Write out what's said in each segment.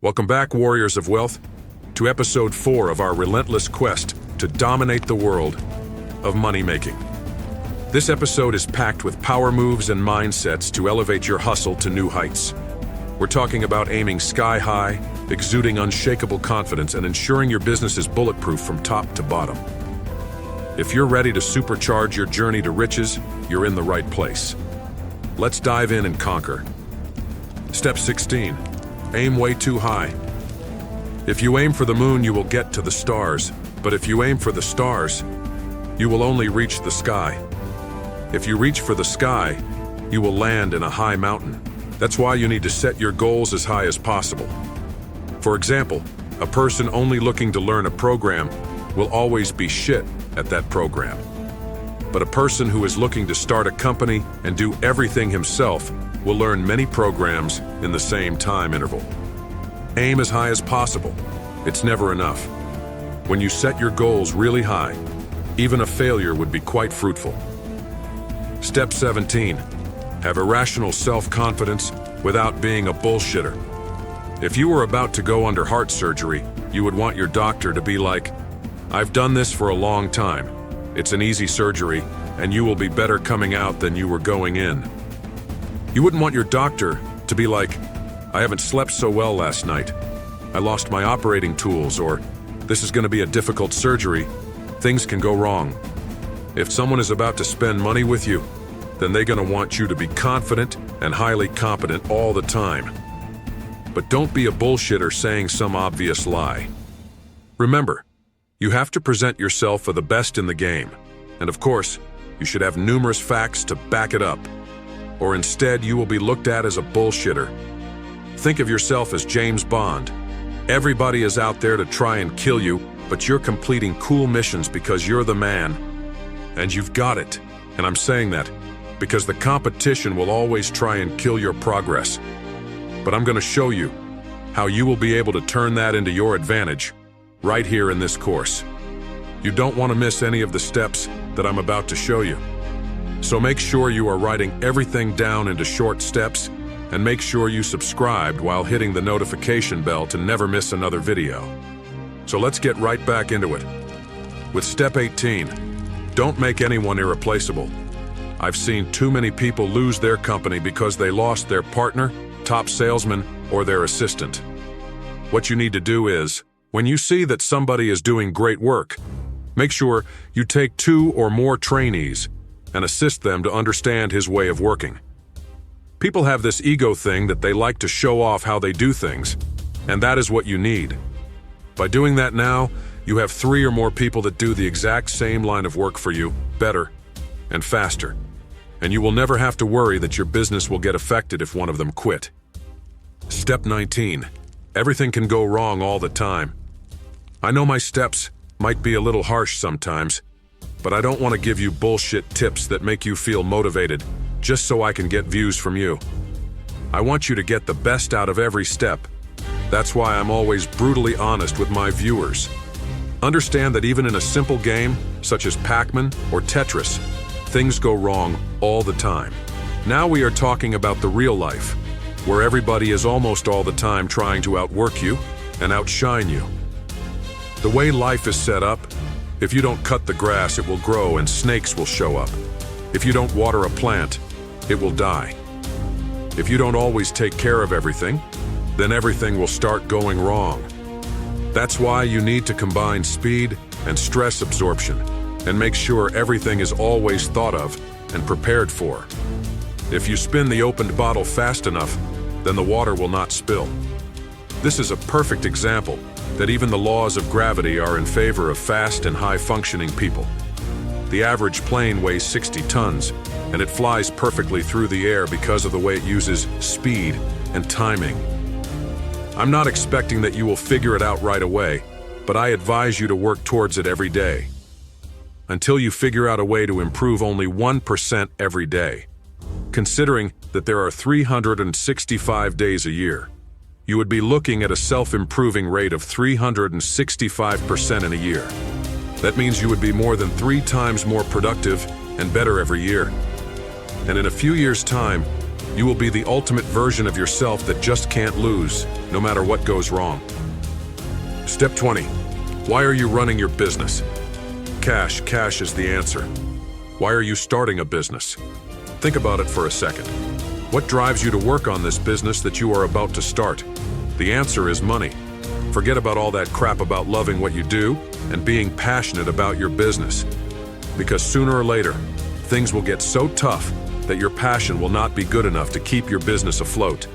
Welcome back, Warriors of Wealth, to episode 4 of our relentless quest to dominate the world of money-making. This episode is packed with power moves and mindsets to elevate your hustle to new heights. We're talking about aiming sky high, exuding unshakable confidence, and ensuring your business is bulletproof from top to bottom. If you're ready to supercharge your journey to riches, you're in the right place. Let's dive in and conquer. Step 16. Aim way too high. If you aim for the moon, you will get to the stars. But if you aim for the stars, you will only reach the sky. If you reach for the sky, you will land in a high mountain. That's why you need to set your goals as high as possible. For example, a person only looking to learn a program will always be shit at that program. But a person who is looking to start a company and do everything himself will learn many programs in the same time interval. Aim as high as possible. It's never enough. When you set your goals really high, even a failure would be quite fruitful. Step 17. Have irrational self-confidence without being a bullshitter. If you were about to go under heart surgery, you would want your doctor to be like, "I've done this for a long time. It's an easy surgery, and you will be better coming out than you were going in." You wouldn't want your doctor to be like, "I haven't slept so well last night. I lost my operating tools," or "This is going to be a difficult surgery. Things can go wrong." If someone is about to spend money with you, then they're going to want you to be confident and highly competent all the time. But don't be a bullshitter saying some obvious lie. Remember, you have to present yourself for the best in the game. And of course, you should have numerous facts to back it up. Or instead, you will be looked at as a bullshitter. Think of yourself as James Bond. Everybody is out there to try and kill you, but you're completing cool missions because you're the man. And you've got it. And I'm saying that because the competition will always try and kill your progress. But I'm going to show you how you will be able to turn that into your advantage right here in this course. You don't want to miss any of the steps that I'm about to show you. So make sure you are writing everything down into short steps, and make sure you subscribed while hitting the notification bell to never miss another video. So let's get right back into it. With step 18, don't make anyone irreplaceable. I've seen too many people lose their company because they lost their partner, top salesman, or their assistant. What you need to do is, when you see that somebody is doing great work, make sure you take 2 or more trainees and assist them to understand his way of working. People have this ego thing that they like to show off how they do things, and that is what you need. By doing that now, you have 3 or more people that do the exact same line of work for you, better and faster. And you will never have to worry that your business will get affected if one of them quit. Step 19. Everything can go wrong all the time. I know my steps might be a little harsh sometimes, but I don't want to give you bullshit tips that make you feel motivated just so I can get views from you. I want you to get the best out of every step. That's why I'm always brutally honest with my viewers. Understand that even in a simple game, such as Pac-Man or Tetris, things go wrong all the time. Now we are talking about the real life, where everybody is almost all the time trying to outwork you and outshine you. The way life is set up, if you don't cut the grass, it will grow and snakes will show up. If you don't water a plant, it will die. If you don't always take care of everything, then everything will start going wrong. That's why you need to combine speed and stress absorption and make sure everything is always thought of and prepared for. If you spin the opened bottle fast enough, then the water will not spill. This is a perfect example that even the laws of gravity are in favor of fast and high-functioning people. The average plane weighs 60 tons, and it flies perfectly through the air because of the way it uses speed and timing. I'm not expecting that you will figure it out right away, but I advise you to work towards it every day, until you figure out a way to improve only 1% every day. Considering that there are 365 days a year, you would be looking at a self-improving rate of 365% in a year. That means you would be more than 3 times more productive and better every year. And in a few years' time, You will be the ultimate version of yourself that just can't lose, no matter what goes wrong. Step 20. Why are you running your business? Cash. Cash is the answer. Why are you starting a business? Think about it for a second. What drives you to work on this business that you are about to start? The answer is money. Forget about all that crap about loving what you do and being passionate about your business. Because sooner or later, things will get so tough that your passion will not be good enough to keep your business afloat.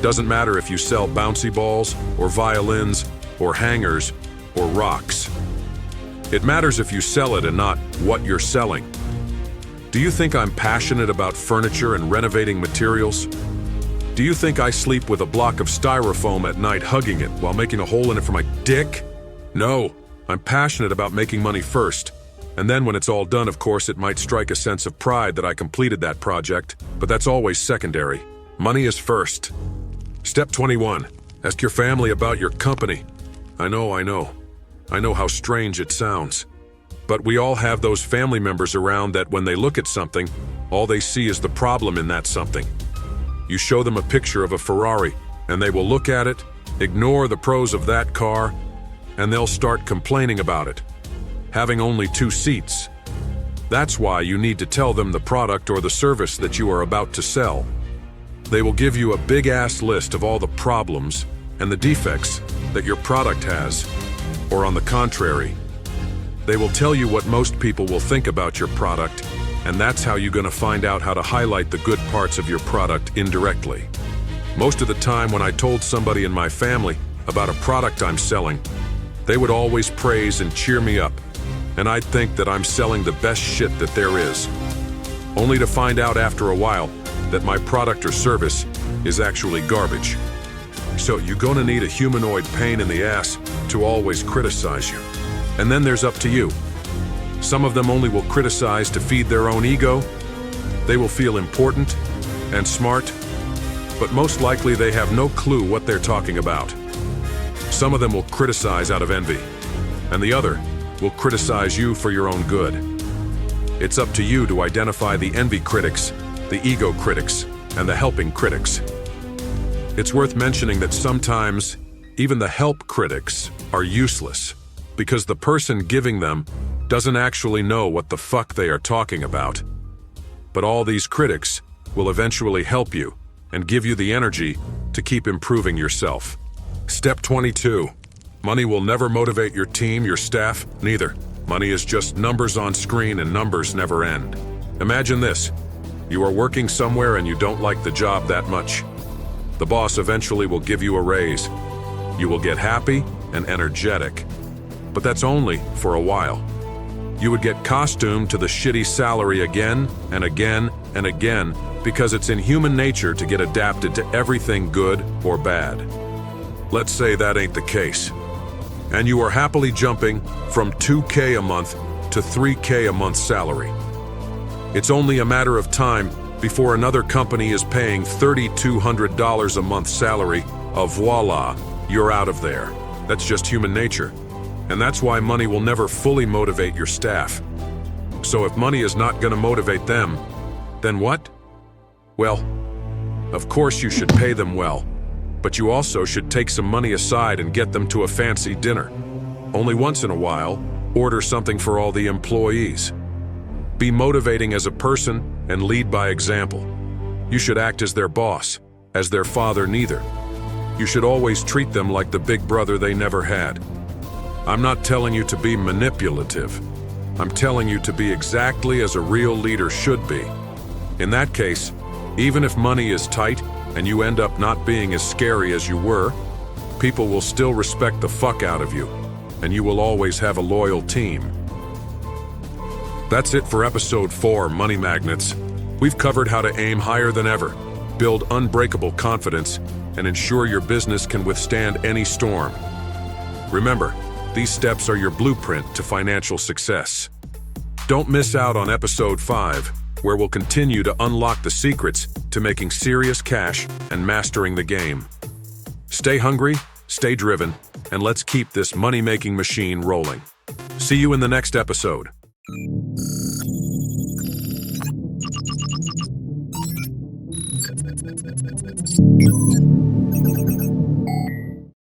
Doesn't matter if you sell bouncy balls, or violins, or hangers, or rocks. It matters if you sell it and not what you're selling. Do you think I'm passionate about furniture and renovating materials? Do you think I sleep with a block of styrofoam at night hugging it while making a hole in it for my dick? No, I'm passionate about making money first. And then when it's all done, of course, it might strike a sense of pride that I completed that project, but that's always secondary. Money is first. Step 21. Ask your family about your company. I know how strange it sounds. But we all have those family members around that when they look at something, all they see is the problem in that something. You show them a picture of a Ferrari, and they will look at it, ignore the pros of that car, and they'll start complaining about it, having only 2 seats. That's why you need to tell them the product or the service that you are about to sell. They will give you a big-ass list of all the problems and the defects that your product has, or on the contrary. They will tell you what most people will think about your product, and that's how you're going to find out how to highlight the good parts of your product indirectly. Most of the time when I told somebody in my family about a product I'm selling, they would always praise and cheer me up, and I'd think that I'm selling the best shit that there is, only to find out after a while that my product or service is actually garbage. So you're gonna need a humanoid pain in the ass to always criticize you. And then there's up to you. Some of them only will criticize to feed their own ego. They will feel important and smart, but most likely they have no clue what they're talking about. Some of them will criticize out of envy, and the other will criticize you for your own good. It's up to you to identify the envy critics, the ego critics, and the helping critics. It's worth mentioning that sometimes even the help critics are useless because the person giving them doesn't actually know what the fuck they are talking about. But all these critics will eventually help you and give you the energy to keep improving yourself. Step 22. Money will never motivate your team, your staff, neither. Money is just numbers on screen and numbers never end. Imagine this. You are working somewhere and you don't like the job that much. The boss eventually will give you a raise. You will get happy and energetic. But that's only for a while. You would get costumed to the shitty salary again and again and again because it's in human nature to get adapted to everything good or bad. Let's say that ain't the case. And you are happily jumping from $2K a month to $3K a month salary. It's only a matter of time before another company is paying $3,200 a month salary. Voila, you're out of there. That's just human nature. And that's why money will never fully motivate your staff. So if money is not going to motivate them, then what? Well, of course you should pay them well, but you also should take some money aside and get them to a fancy dinner. Only once in a while, order something for all the employees. Be motivating as a person and lead by example. You should act as their boss, as their father neither. You should always treat them like the big brother they never had. I'm not telling you to be manipulative. I'm telling you to be exactly as a real leader should be. In that case, even if money is tight and you end up not being as scary as you were, people will still respect the fuck out of you, and you will always have a loyal team. That's it for episode 4, Money Magnets. We've covered how to aim higher than ever, build unbreakable confidence, and ensure your business can withstand any storm. Remember, these steps are your blueprint to financial success. Don't miss out on episode 5, where we'll continue to unlock the secrets to making serious cash and mastering the game. Stay hungry, stay driven, and let's keep this money-making machine rolling. See you in the next episode.